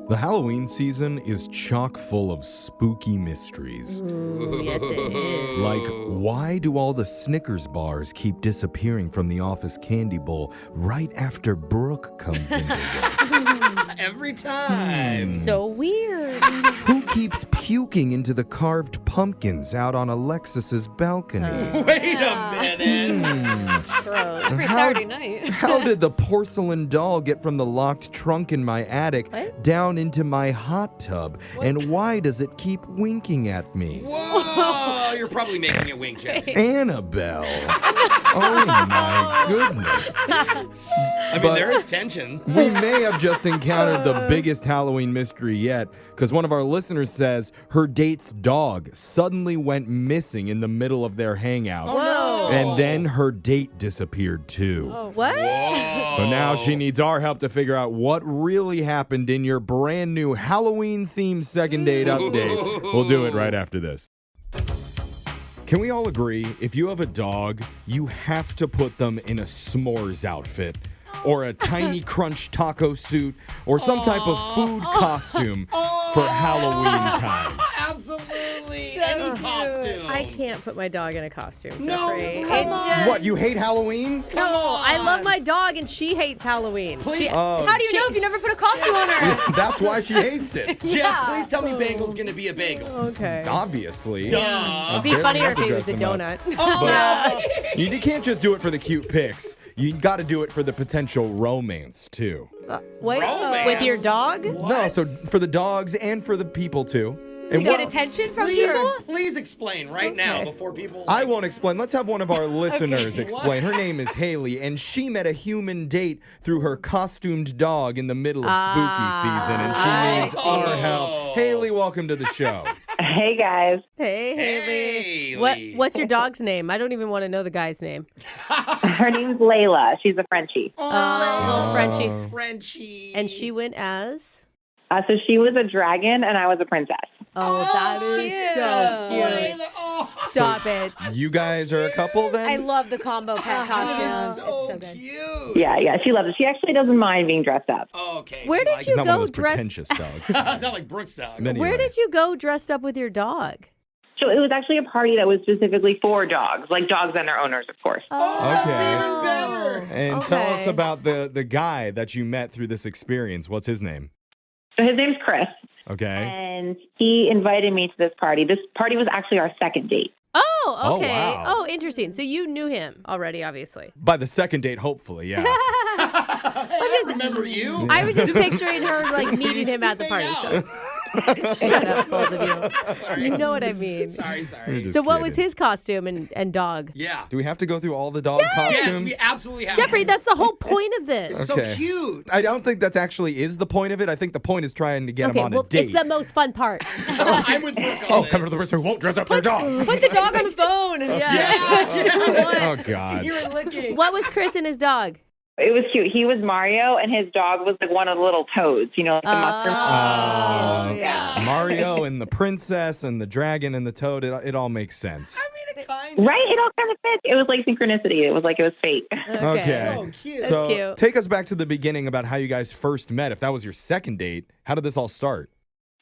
The Halloween season is chock full of spooky mysteries. Ooh, yes, it is. Like, why do all the Snickers bars keep disappearing from the office candy bowl right after Brooke comes into work? Every time. So weird. Who keeps puking into the carved pumpkins out on Alexis's balcony? Wait a minute. Gross. Every Saturday night. How did the porcelain doll get from the locked trunk in my attic down into my hot tub? And why does it keep winking at me? Whoa, you're probably making it wink, Jeff. Annabelle. Oh my goodness. I mean, there is tension. We may have just encountered the biggest Halloween mystery yet, because one of our listeners says her date's dog suddenly went missing in the middle of their hangout. Whoa. And then her date disappeared too. What? Whoa. So now she needs our help to figure out what really happened in your brand new Halloween-themed second date update. We'll do it right after this. Can we all agree, if you have a dog, you have to put them in a s'mores outfit, or a tiny crunch taco suit, or some type of food costume for Halloween time? Absolutely. Any costume. I can't put my dog in a costume, No, Jeffrey. come It on. just- What, you hate Halloween? No, I love my dog and she hates Halloween. Please. How do you know if you never put a costume on her? That's why she hates it. Jeff, please tell me bagel's going to be a bagel. Okay. Obviously. Duh. It'd be Barely funnier have if to he was a dress him donut. But you can't just do it for the cute pics. You got to do it for the potential romance, too. Wait, Romance? with your dog? No, so for the dogs and for the people, too. And Get what- attention from Please, people? please explain right now before people... I won't explain. Let's have one of our listeners explain. Her name is Hayley, and she met a human date through her costumed dog in the middle of spooky season, and she needs our help. Hayley, welcome to the show. Hey guys, Hey, Hayley. Hayley. What's your dog's name? I don't even want to know the guy's name. her name's Layla. She's a Frenchie. Little Frenchie. Frenchie. And she went as? So she was a dragon and I was a princess. Oh, that is so cute. Oh, Stop it. You guys are a couple then? I love the combo pet costumes. so It's so good. cute. Yeah, she loves it. She actually doesn't mind being dressed up. Okay. Where she did likes you He's not one go of those dressed? pretentious dogs. Not like Brooke's dog. Anyway. Where did you go dressed up with your dog? So it was actually a party that was specifically for dogs, like dogs and their owners, of course. Oh, Okay. that's even better. And tell us Okay. about the guy that you met through this experience. What's his name? So his name's Chris, Okay. and he invited me to this party. This party was actually our second date. Oh, okay. wow. Oh, interesting. So you knew him already, obviously. By the second date, hopefully, yeah. I remember you. I was just picturing her like meeting him at the party. So shut up, both of you. Sorry. You know what I mean. Sorry. Just So what was kidding. his costume and dog? Yeah. Do we have to go through all the dog Yes, costumes? we absolutely have. Jeffrey, that's the whole point of this. so Okay. cute. I don't think that's actually is the point of it. I think the point is trying to get him Okay, on well, a date. it's the most fun part. I'm with Brooke on Oh, this. come to the person who won't dress up their dog. Put the dog on the phone. Oh, God. You're licking. What was Chris and his dog? It was cute. He was Mario, and his dog was like one of the little toads, you know, like the mustard. Oh, yeah. Mario and the princess and the dragon and the toad, it all makes sense. I mean, it kind Right? It all kind of fits. It was like synchronicity. It was like it was fate. Okay. So cute. That's So cute. take us back to the beginning about how you guys first met. If that was your second date, how did this all start?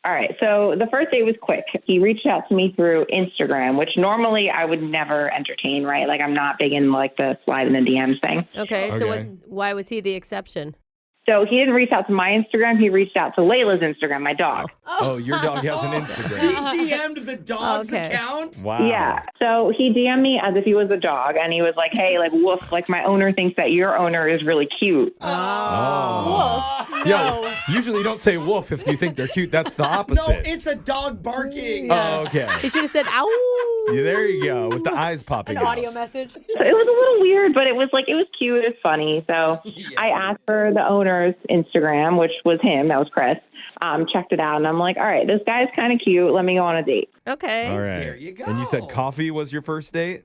All right. So the first date was quick. He reached out to me through Instagram, which normally I would never entertain, right? Like I'm not big in like the slide in the DMs thing. Okay, so Okay. why was he the exception? So he didn't reach out to my Instagram. He reached out to Layla's Instagram, my dog. Oh, your dog has an He Instagram. DM'd the dog's Okay. account. Wow. Yeah. So he DM'd me as if he was a dog, and he was like, "Hey, like woof, like my owner thinks that your owner is really cute." Oh. Yo, usually you don't say woof if you think they're cute. That's the No, opposite. it's a dog barking. Oh, okay. He should have said, ow. Yeah, there you go, with the eyes popping An out. audio message. So it was a little weird, but it was cute, it was funny. So Yeah. I asked for the owner's Instagram, which was him, that was Chris. Checked it out, and I'm like, all right, this guy's kind of cute. Let me go on a date. Okay. All right. There you go. And you said coffee was your first date?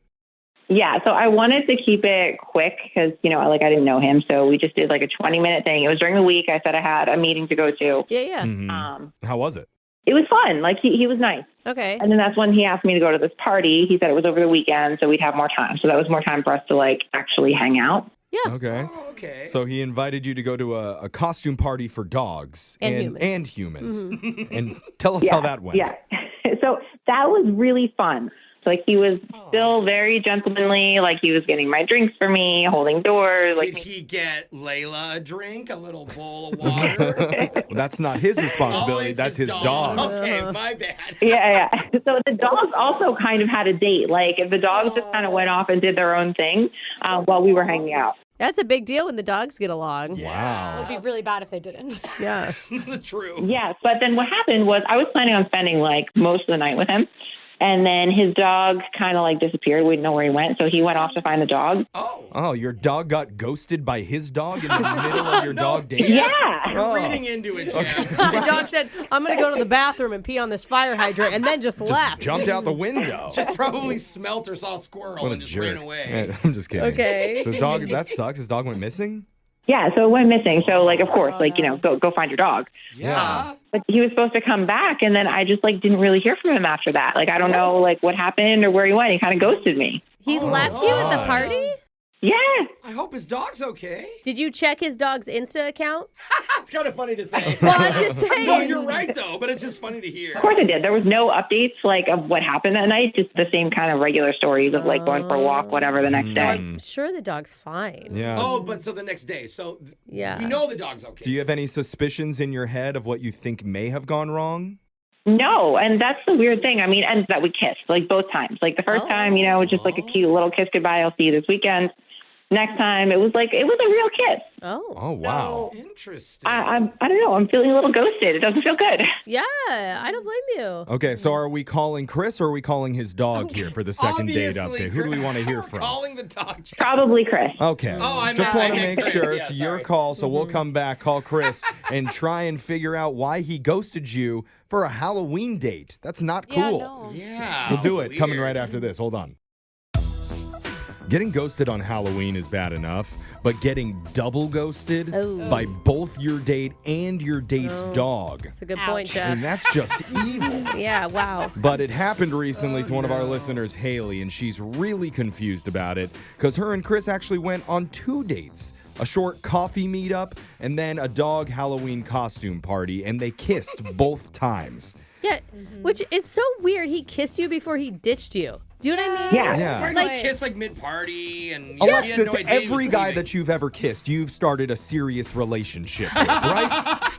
Yeah, so I wanted to keep it quick because, I didn't know him. So we just did like a 20-minute thing. It was during the week. I said I had a meeting to go to. Yeah. Mhm. How was it? It was fun. Like he was nice. Okay. And then that's when he asked me to go to this party. He said it was over the weekend, so we'd have more time. So that was more time for us to like actually hang out. Yeah. Okay. Oh, okay. So he invited you to go to a costume party for dogs And humans. And tell us how that went. Yeah. So that was really fun. So, like, he was still very gentlemanly. Like, he was getting my drinks for me, holding doors. Like, Did he get Layla a drink, a little bowl of water? Well, that's not his responsibility. it's that's his dog. Okay, my bad. yeah. So the dogs also kind of had a date. Like, if the dogs just kind of went off and did their own thing while we were hanging out. That's a big deal when the dogs get along. It Wow. would be really bad if they didn't. Yeah. True. Yes, but then what happened was I was planning on spending like most of the night with him. And then his dog kind of like disappeared. We didn't know where he went. So he went off to find the dog. Oh, your dog got ghosted by his dog in the middle of your dog date? Yeah. You're reading into it, Jeff. The dog said, I'm going to go to the bathroom and pee on this fire hydrant, and then just left. Jumped out the window. Just probably smelt or saw a squirrel What a and just jerk. ran away. Yeah, I'm just kidding. Okay. So his dog, that sucks. His dog went missing? Yeah, so it went missing. So, like, of course, like, you know, go find your dog. Yeah. But he was supposed to come back, and then I just, like, didn't really hear from him after that. Like, I don't know, like, what happened or where he went. He kind of ghosted me. He left you at the God. party? Yeah. I hope his dog's okay. Did you check his dog's Insta account? It's kind of funny to say. Well, I'm just saying. No, you're right, though, but it's just funny to hear. Of course I did. There was no updates, like, of what happened that night. Just the same kind of regular stories of, like, going for a walk, whatever, the next So day. I'm sure the dog's fine. Yeah. Oh, but so the next day. So Yeah. we know the dog's okay. Do you have any suspicions in your head of what you think may have gone wrong? No, and that's the weird thing. I mean, and that we kissed, like, both times. Like, the first time, you know, it was just, like, a cute little kiss goodbye. I'll see you this weekend. Next time, it was a real kiss. Oh. Oh, wow. Interesting. I don't know. I'm feeling a little ghosted. It doesn't feel good. Yeah, I don't blame you. Okay, so are we calling Chris or are we calling his dog here for the second date Obviously, update? Who do we want to hear we're from? Calling the dog. Probably Chris. Okay. Oh, I just meant- want to I make meant sure Chris. it's Yeah, your sorry. call, so we'll come back, call Chris, and try and figure out why he ghosted you for a Halloween date. That's not cool. Yeah, no. Yeah. We'll do it. Coming weird. right after this. Hold on. Getting ghosted on Halloween is bad enough, but getting double ghosted Oh. by both your date and your date's dog. That's a good Ouch. point, I mean, Jeff. that's just evil. Yeah, wow. But it happened recently to one of our listeners, Hayley, and she's really confused about it because her and Chris actually went on 2 dates. A short coffee meetup and then a dog Halloween costume party, and they kissed both times. Yeah, which is so weird. He kissed you before he ditched you. Do you know what I mean? Yeah. Yeah. We're Like- like kiss like mid-party and Alexis, he had no idea he every was guy leaving. that you've ever kissed, you've started a serious relationship with, right?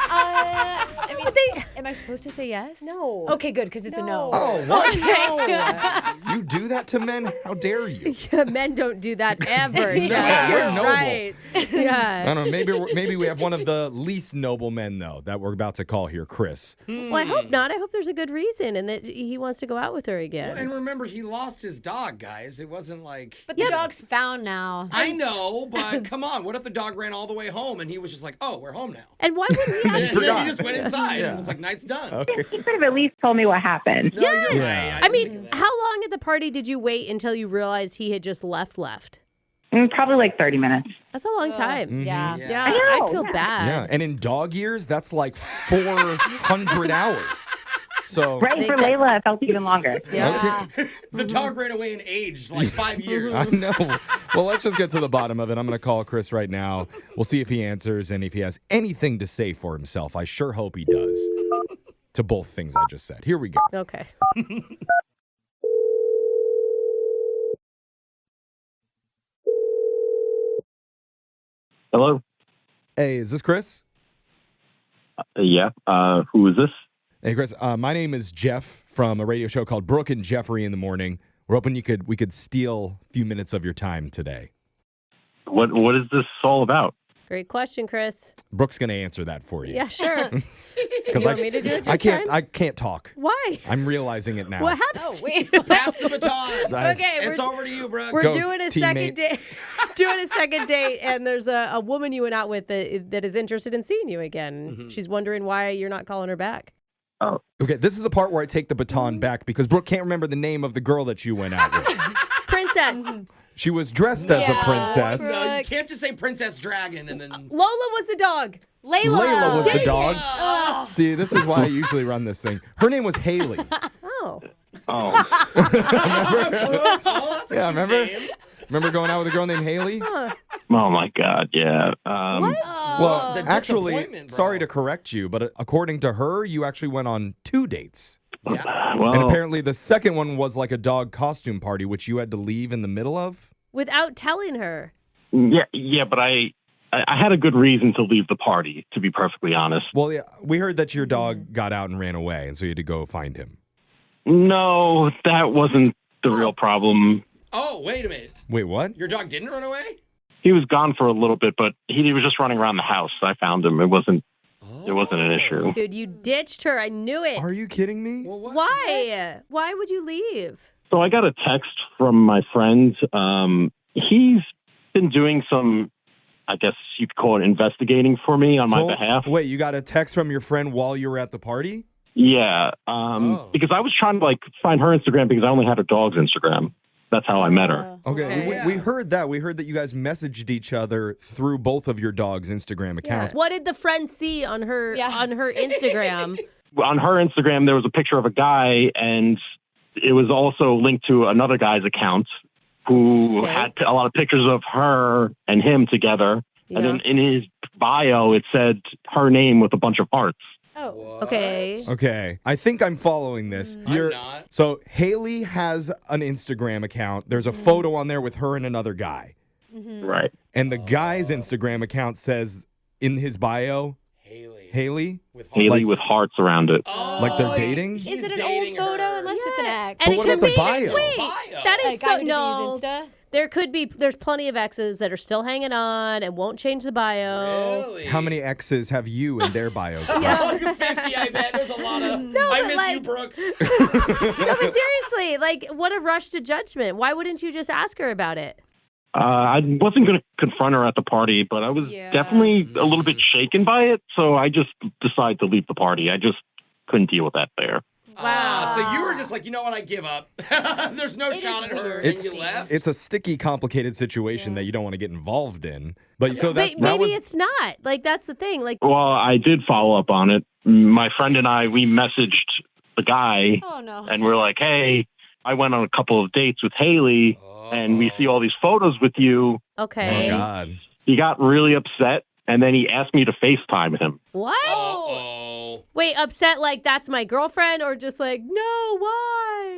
I mean, am I supposed to say yes? No. Okay, good, because it's a no. Oh, what? No. You do that to men? How dare you? Men don't do that ever, Jeff. Yeah, we're You're noble. right. I Yeah. don't know. Maybe we have one of the least noble men, though, that we're about to call here, Chris. Well, I hope not. I hope there's a good reason and that he wants to go out with her again. And remember, he lost his dog, guys. It wasn't like... But the dog's found now. I know, but come on. What if the dog ran all the way home and he was just like, oh, we're home now? And why wouldn't he And ask? then forgot. he just went inside Yeah. and was like, night's done. Okay. He could have at least told me what happened. No, you're Yes. right. I didn't mean, think of that. how long at the party did you wait until you realized he had just left? Probably like 30 minutes. That's a long time. Yeah. Yeah. Yeah, I know, I'd feel yeah. bad. Yeah, and in dog years, that's like 400 hours. So Right, think for that's- Layla, it felt even longer. Yeah. The dog ran away and aged like 5 years. I know. Well, let's just get to the bottom of it. I'm going to call Chris right now. We'll see if he answers and if he has anything to say for himself. I sure hope he does. To both things I just said. Here we go. Okay. Hello. Hey, is this Chris? Yeah. Who is this? Hey, Chris. My name is Jeff from a radio show called Brooke and Jeffrey in the Morning. We're hoping we could steal a few minutes of your time today. What is this all about? Great question, Chris. Brooke's going to answer that for you. Yeah, sure. You Because want me to do it this I time? can't talk. Why? I'm realizing it now. What happened? Oh, wait. Pass the baton. Okay, It's over to you, Brooke. we're Go, doing a teammate. second date. Doing a second date, and there's a woman you went out with that is interested in seeing you again. Mm-hmm. She's wondering why you're not calling her back. Okay, this is the part where I take the baton back because Brooke can't remember the name of the girl that you went out with. Princess. She was dressed as a Yeah. princess. No, you can't just say Princess Dragon and then... Lola was the dog. Layla. Layla was the dog. Oh. See, this is why I usually run this thing. Her name was Hayley. Oh. Oh, Oh, that's a Yeah, cute remember? name. Remember going out with a girl named Hayley? Oh my God, yeah. Well, The actually, disappointment, bro. sorry to correct you, but according to her, you actually went on 2 dates. Yeah. Well, And apparently the second one was like a dog costume party, which you had to leave in the middle of. Without telling her. yeah, but I had a good reason to leave the party, to be perfectly honest. Well, yeah, we heard that your dog got out and ran away, and so you had to go find him. No, that wasn't the real problem. Oh, wait a minute. Wait, what? Your dog didn't run away? He was gone for a little bit, but he was just running around the house. I found him. It wasn't an issue. Dude, you ditched her. I knew it. Are you kidding me? Well, what? Why? Why would you leave? So I got a text from my friend. He's been doing some, I guess you could call it investigating for me on my behalf. Wait, you got a text from your friend while you were at the party? Yeah, because I was trying to find her Instagram because I only had her dog's Instagram. That's how I met her. Okay, Okay. we heard that. We heard that you guys messaged each other through both of your dog's Instagram accounts. What did the friend see on her Instagram? On her Instagram, there was a picture of a guy, and it was also linked to another guy's account who had a lot of pictures of her and him together. Yeah. And then in his bio, it said her name with a bunch of hearts. Oh. Okay. Okay, I think I'm following this. I'm not. So Hayley has an Instagram account. There's a photo on there with her and another guy. Right. And the guy's Instagram account says in his bio, Hayley, Hayley with hearts around it. like they're dating. Is it an old photo? Unless it's an ex. And But it what could about the be. bio? Wait, that A is guy so who doesn't no. use Insta? There could be. There's plenty of exes that are still hanging on and won't change the bio. Really? How many exes have you in their bios? Oh, 50, I bet. There's a lot of. I but miss you, Brooks. No, but seriously, what a rush to judgment. Why wouldn't you just ask her about it? I wasn't going to confront her at the party, but I was definitely a little bit shaken by it. So I just decided to leave the party. I just couldn't deal with that there. Wow. So you were just like, you know what? I give up. There's no shot at her. And you left. It's a sticky, complicated situation that you don't want to get involved in. But so that Maybe was it's not. That's the thing. Well, I did follow up on it. My friend and I, we messaged the guy, Oh, no. and we're like, hey, I went on a couple of dates with Hayley, and we see all these photos with you. okay. oh god. He got really upset, and then he asked me to FaceTime him. What? Oh. Wait, upset like that's my girlfriend, or just like no, why?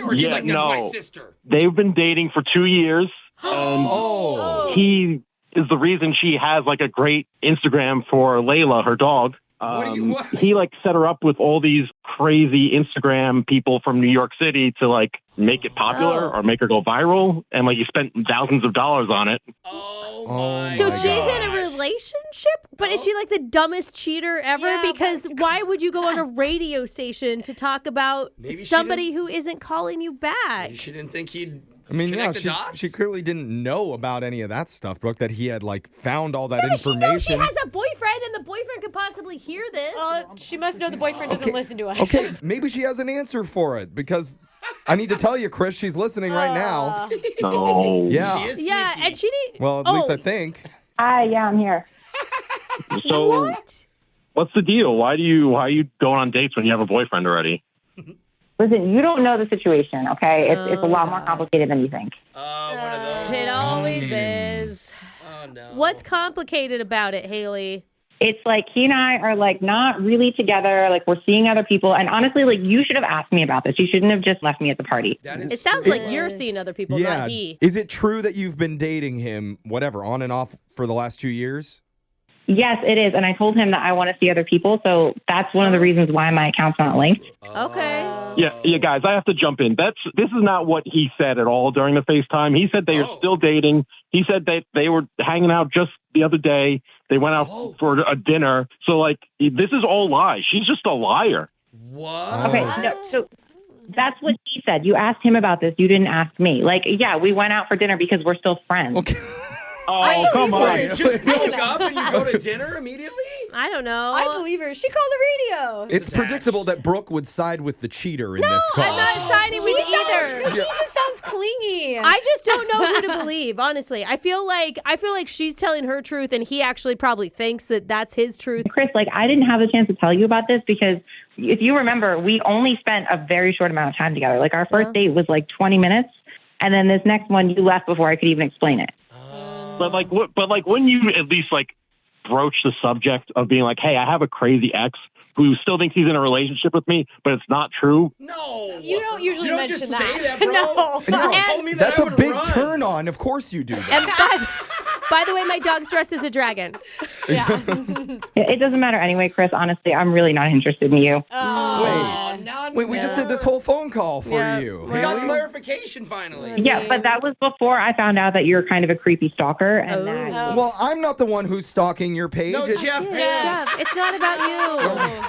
Or he's Yeah, like, that's my no. sister. They've been dating for 2 years, and Oh. he is the reason she has a great Instagram for Layla, her dog. What? He set her up with all these crazy Instagram people from New York City to make it popular or make her go viral, and he spent thousands of dollars on it. Oh, Oh my So my she's in a gosh. relationship, but is she the dumbest cheater ever? Yeah, because why would you go on a radio station to talk about Maybe she somebody who isn't calling you back? She didn't think he'd I mean, yeah, connect the dots? she clearly didn't know about any of that stuff, Brooke, that he had found all that But she knows she information. has a boyfriend, and the boyfriend could possibly hear this. She must know the boyfriend doesn't listen to us. Okay, maybe she has an answer for it because I need to tell you, Chris, she's listening right now. No. Yeah. She is Yeah, sneaky. and she didn't. Well, at least I think. Hi, yeah, I'm here. So What? what's the deal? Why are you going on dates when you have a boyfriend already? Listen, you don't know the situation, okay? It's a lot more complicated than you think. Oh, one of those. It always is. Oh, no. What's complicated about it, Hayley? It's he and I are not really together. We're seeing other people. And honestly, you should have asked me about this. You shouldn't have just left me at the party. That is It sounds like you're seeing other people, Yeah. not he. Is it true that you've been dating him, whatever, on and off for the last 2 years? Yes, it is. And I told him that I want to see other people. So that's one of the reasons why my account's not linked. Okay. Yeah, guys, I have to jump in. This is not what he said at all during the FaceTime. He said they are still dating. He said that they were hanging out just the other day. They went out for a dinner. So this is all lies. She's just a liar. What? Okay, no, so that's what he said. You asked him about this. You didn't ask me. Yeah, we went out for dinner because we're still friends. Okay. Oh, come on. You just woke up and you go to dinner immediately? I don't know. I believe her. She called the radio. It's predictable that Brooke would side with the cheater in this I'm call. not siding with either. He just sounds clingy. I just don't know who to believe, honestly. I feel like she's telling her truth, and he actually probably thinks that that's his truth. Chris, I didn't have the chance to tell you about this because if you remember, we only spent a very short amount of time together. Our first date was 20 minutes. And then this next one, you left before I could even explain it. But wouldn't you at least like broach the subject of being like, hey, I have a crazy ex who still thinks he's in a relationship with me, but it's not true? No. You don't usually you don't mention just that. say that, bro. No. If you told me that, That's I a would big run. turn on. Of course you do that. And by the way, my dog's dressed as a dragon. Yeah. It doesn't matter anyway, Chris. Honestly, I'm really not interested in you. Oh, now Wait, we just did this whole phone call for Yeah. you. We got Haley? clarification finally. Yeah, but that was before I found out that you're kind of a creepy stalker. And that Well, I'm not the one who's stalking your page. No, It's- Jeff. Jeff, it's not about you.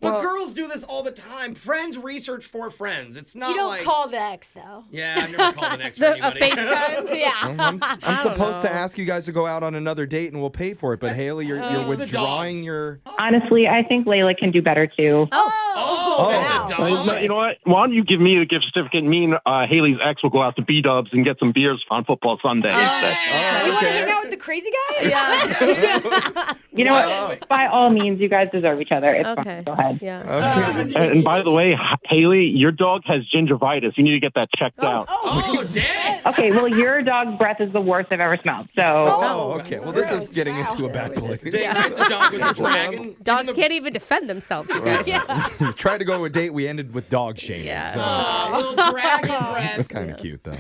But girls do this all the time. Friends research for friends. It's not You don't like call the ex, though. Yeah, I've never called an ex for A anybody. FaceTime? Yeah. I'm supposed to ask you guys to go out on another date and we'll pay for it, but Haley, you're the withdrawing dogs. your. honestly, I think Layla can do better too. Oh, wow. the dog. You know what? Why don't you give me the gift certificate? Me and Haley's ex will go out to B-Dubs and get some beers on football Sunday instead. Oh, You want to okay. hang out with the crazy guy? Yeah. You know what? By all means, you guys deserve each other. It's Okay. fine. Go ahead. Yeah. And by the way, Haley, your dog has gingivitis. You need to get that checked out. Oh, dang. Okay, well, your dog's breath is the worst I've ever smelled. So Oh, okay. Well, this is getting into a bad place. Dang, the dog was a dragon. Dogs can't even defend themselves, you guys. We tried to go to a date. We ended with dog shaming. Yeah. So Little dragon breath. kind of cute though.